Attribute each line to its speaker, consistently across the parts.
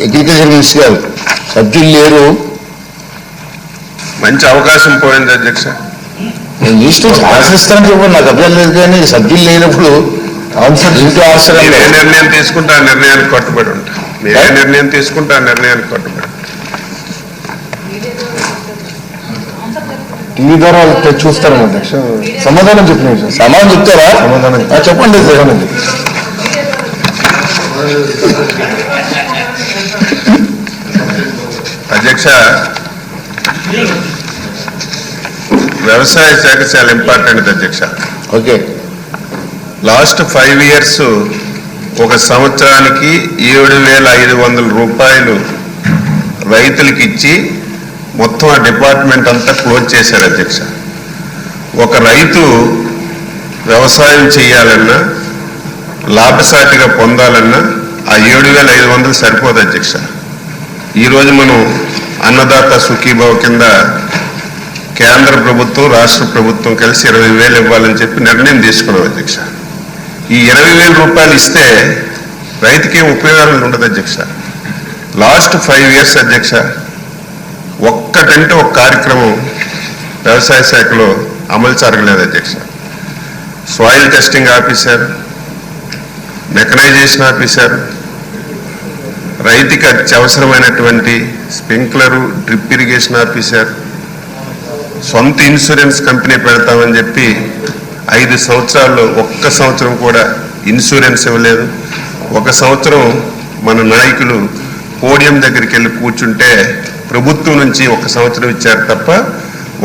Speaker 1: Agriculture minister గారు సభ్యులు లేరు,
Speaker 2: మంచి అవకాశం పోయింది అధ్యక్ష.
Speaker 1: నేను చూస్తే ఆశిస్తానని చెప్పి నాకు అభ్యర్థం లేదు, కానీ సభ్యులు లేనప్పుడు ఇంట్లో అవసరం.
Speaker 2: ఏ నిర్ణయం తీసుకుంటే ఆ నిర్ణయానికి కట్టుబడి ఉంటా. మీరు ఏ నిర్ణయం తీసుకుంటే ఆ నిర్ణయానికి కట్టుబడి.
Speaker 3: టీవీ ద్వారా చూస్తారా అధ్యక్ష? సమాధానం చెప్పిన
Speaker 1: సమాధానం చెప్తారా?
Speaker 3: సమాధానం
Speaker 1: చెప్పండి.
Speaker 2: అధ్యక్ష, వ్యవసాయ శాఖ చాలా ఇంపార్టెంట్ అధ్యక్ష.
Speaker 1: ఓకే,
Speaker 2: లాస్ట్ 5 years ఒక సంవత్సరానికి 7,500 రూపాయలు రైతులకి ఇచ్చి మొత్తం ఆ డిపార్ట్మెంట్ అంతా క్లోజ్ చేశారు అధ్యక్ష. ఒక రైతు వ్యవసాయం చేయాలన్నా లాభసాటిగా పొందాలన్నా ఆ 7,500 సరిపోదు అధ్యక్ష. ఈరోజు మనం అన్నదాత సుఖీభావ కింద కేంద్ర ప్రభుత్వం రాష్ట్ర ప్రభుత్వం కలిసి 20,000 ఇవ్వాలని చెప్పి నిర్ణయం తీసుకున్నాం అధ్యక్ష. ఈ 20,000 రూపాయలు ఇస్తే రైతుకి ఏం ఉపయోగాలు ఉండదు అధ్యక్ష. లాస్ట్ 5 years అధ్యక్ష, ఒక్కటంటే ఒక కార్యక్రమం వ్యవసాయ శాఖలో అమలు జరగలేదు అధ్యక్ష. Soil testing officer, mechanisation officer, రైతుకి అత్యవసరమైనటువంటి స్ప్రింక్లరు, డ్రిప్ ఇరిగేషన్ ఆఫీసర్, సొంత ఇన్సూరెన్స్ కంపెనీ పెడతామని చెప్పి 5 సంవత్సరాల్లో ఒక్క సంవత్సరం కూడా ఇన్సూరెన్స్ ఇవ్వలేదు. ఒక సంవత్సరం మన నాయకులు పోడియం దగ్గరికి వెళ్ళి కూర్చుంటే ప్రభుత్వం నుంచి 1 సంవత్సరం ఇచ్చారు తప్ప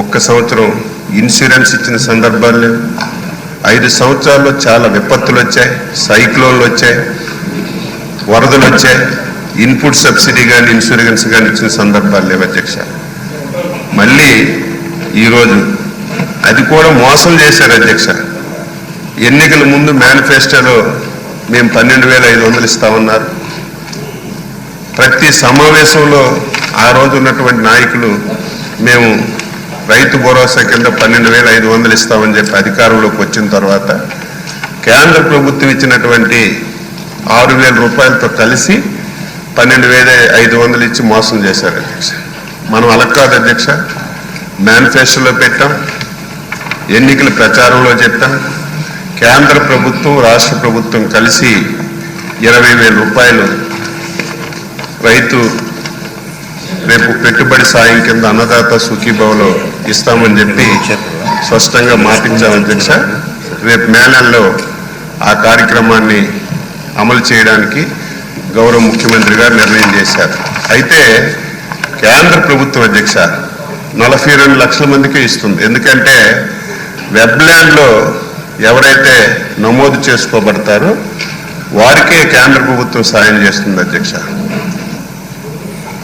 Speaker 2: 1 సంవత్సరం ఇన్సూరెన్స్ ఇచ్చిన సందర్భాలు లేవు. 5 సంవత్సరాల్లో చాలా విపత్తులు వచ్చాయి, సైక్లోన్లు వచ్చాయి, వరదలు వచ్చాయి. ఇన్పుట్ సబ్సిడీ కానీ ఇన్సూరెన్స్ కానీ ఇచ్చిన సందర్భాలు లేవు అధ్యక్ష. మళ్ళీ ఈరోజు అది కూడా మోసం చేశారు అధ్యక్ష. ఎన్నికల ముందు మేనిఫెస్టోలో మేము 12,500 ఇస్తామన్నారు. ప్రతి సమావేశంలో ఆ రోజు ఉన్నటువంటి నాయకులు మేము రైతు భరోసా కింద 12,500 ఇస్తామని చెప్పి అధికారంలోకి వచ్చిన తర్వాత కేంద్ర ప్రభుత్వం ఇచ్చినటువంటి 6,000 రూపాయలతో కలిసి 12,500 ఇచ్చి మోసం చేశారు అధ్యక్ష. మనం అలా కాదు అధ్యక్ష, మేనిఫెస్టోలో పెట్టాం, ఎన్నికల ప్రచారంలో చెప్పాం. కేంద్ర ప్రభుత్వం రాష్ట్ర ప్రభుత్వం కలిసి 20,000 రూపాయలు రైతు రేపు పెట్టుబడి సాయం కింద అన్నదాత సుఖీభావలో ఇస్తామని చెప్పి స్పష్టంగా మాటించాం అధ్యక్ష. రేపు మే నెలలో ఆ కార్యక్రమాన్ని అమలు చేయడానికి గౌరవ ముఖ్యమంత్రి గారు నిర్ణయం చేశారు. అయితే కేంద్ర ప్రభుత్వం అధ్యక్ష 42 లక్షల మందికి ఇస్తుంది. ఎందుకంటే వెబ్ల్యాండ్లో ఎవరైతే నమోదు చేసుకోబడతారో వారికే కేంద్ర ప్రభుత్వం సాయం చేస్తుంది అధ్యక్ష.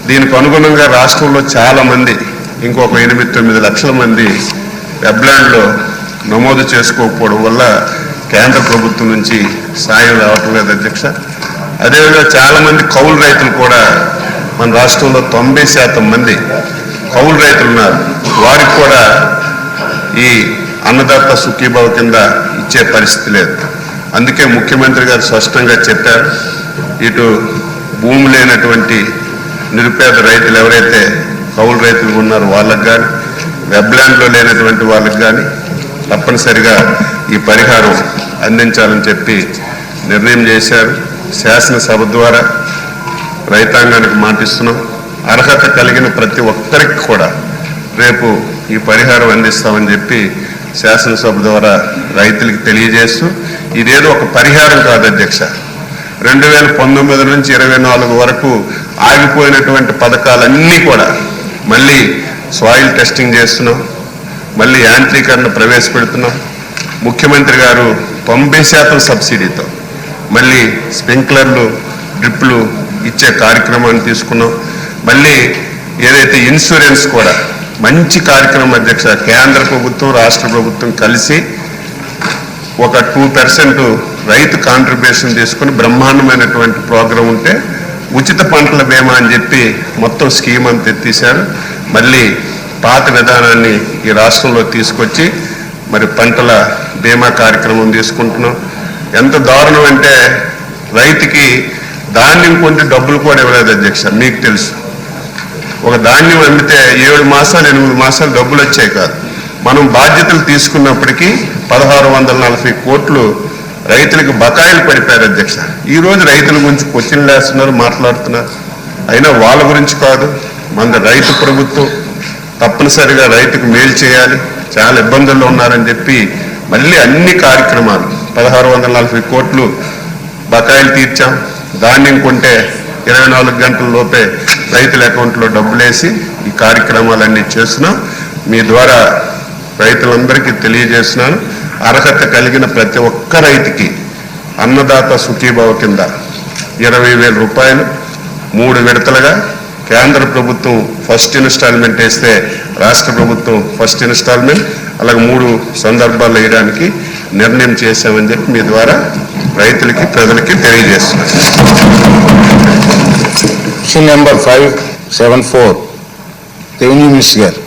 Speaker 2: దీనికి అనుగుణంగా రాష్ట్రంలో చాలామంది, ఇంకొక 8-9 లక్షల మంది వెబ్ల్యాండ్లో నమోదు చేసుకోకపోవడం వల్ల కేంద్ర ప్రభుత్వం నుంచి సాయం రావటం లేదు అధ్యక్ష. అదేవిధంగా చాలామంది కౌలు రైతులు కూడా మన రాష్ట్రంలో 90% మంది కౌలు రైతులు ఉన్నారు. వారికి కూడా ఈ అన్నదాత సుఖీభావ కింద ఇచ్చే పరిస్థితి లేదు. అందుకే ముఖ్యమంత్రి గారు స్పష్టంగా చెప్పారు, ఇటు భూమి లేనటువంటి నిరుపేద రైతులు ఎవరైతే కౌలు రైతులు ఉన్నారో వాళ్ళకు కానీ, వెబ్ల్యాండ్లో లేనటువంటి వాళ్ళకి కానీ తప్పనిసరిగా ఈ పరిహారం అందించాలని చెప్పి నిర్ణయం చేశారు. శాసనసభ ద్వారా రైతాంగానికి మాటిస్తున్నాం. అర్హత కలిగిన ప్రతి ఒక్కరికి కూడా రేపు ఈ పరిహారం అందిస్తామని చెప్పి శాసనసభ ద్వారా రైతులకు తెలియజేస్తూ, ఇదేదో ఒక పరిహారం కాదు అధ్యక్ష. 2019 నుంచి 24 వరకు ఆగిపోయినటువంటి పథకాలన్నీ కూడా మళ్ళీ సాయిల్ టెస్టింగ్ చేస్తున్నాం, మళ్ళీ యాంత్రీకరణ ప్రవేశపెడుతున్నాం. ముఖ్యమంత్రి గారు 90% సబ్సిడీతో మళ్ళీ స్ప్రింక్లర్లు, డ్రిప్లు ఇచ్చే కార్యక్రమాన్ని తీసుకున్నాం. మళ్ళీ ఏదైతే ఇన్సూరెన్స్ కూడా మంచి కార్యక్రమం అధ్యక్ష. కేంద్ర ప్రభుత్వం రాష్ట్ర ప్రభుత్వం కలిసి ఒక 2% రైతు కాంట్రిబ్యూషన్ తీసుకుని బ్రహ్మాండమైనటువంటి ప్రోగ్రాం ఉంటే ఉచిత పంటల బీమా అని చెప్పి మొత్తం స్కీమ్ అంతా ఎత్తేసారు. మళ్ళీ పాత విధానాన్ని ఈ రాష్ట్రంలో తీసుకొచ్చి మరి పంటల బీమా కార్యక్రమం తీసుకుంటున్నాం. ఎంత దారుణం అంటే రైతుకి ధాన్యం కొంటే డబ్బులు కూడా ఇవ్వలేదు అధ్యక్ష, మీకు తెలుసు. ఒక ధాన్యం అమ్మితే 7 మాసాలు 8 మాసాలు డబ్బులు వచ్చాయి కాదు. మనం బాధ్యతలు తీసుకున్నప్పటికీ 1640 కోట్లు రైతులకు బకాయిలు పడిపోయారు అధ్యక్ష. ఈ రోజు రైతుల గురించి క్వశ్చన్లు వేస్తున్నారు, మాట్లాడుతున్నారు. అయినా వాళ్ళ గురించి కాదు, మన రైతు ప్రభుత్వం తప్పనిసరిగా రైతుకు మేలు చేయాలి, చాలా ఇబ్బందుల్లో ఉన్నారని చెప్పి మళ్ళీ అన్ని కార్యక్రమాలు 1640 కోట్లు బకాయిలు తీర్చాం. ధాన్యం కొంటే 24 గంటల లోపే రైతుల అకౌంట్లో డబ్బులు వేసి ఈ కార్యక్రమాలన్నీ చేస్తున్నాం. మీ ద్వారా రైతులందరికీ తెలియజేస్తున్నాను, అర్హత కలిగిన ప్రతి ఒక్క రైతుకి అన్నదాత సుఖీభావ కింద 20,000 రూపాయలు 3 విడతలుగా కేంద్ర ప్రభుత్వం ఫస్ట్ ఇన్స్టాల్మెంట్ వేస్తే రాష్ట్ర ప్రభుత్వం ఫస్ట్ ఇన్స్టాల్మెంట్ అలాగే 3 సందర్భాల్లో వేయడానికి నిర్ణయం చేశామని చెప్పి మీ ద్వారా రైతులకి ప్రజలకి తెలియజేస్తున్నాను.
Speaker 1: క్వశ్చన్ నెంబర్ 574 రెవెన్యూ మినిస్టర్ గారు.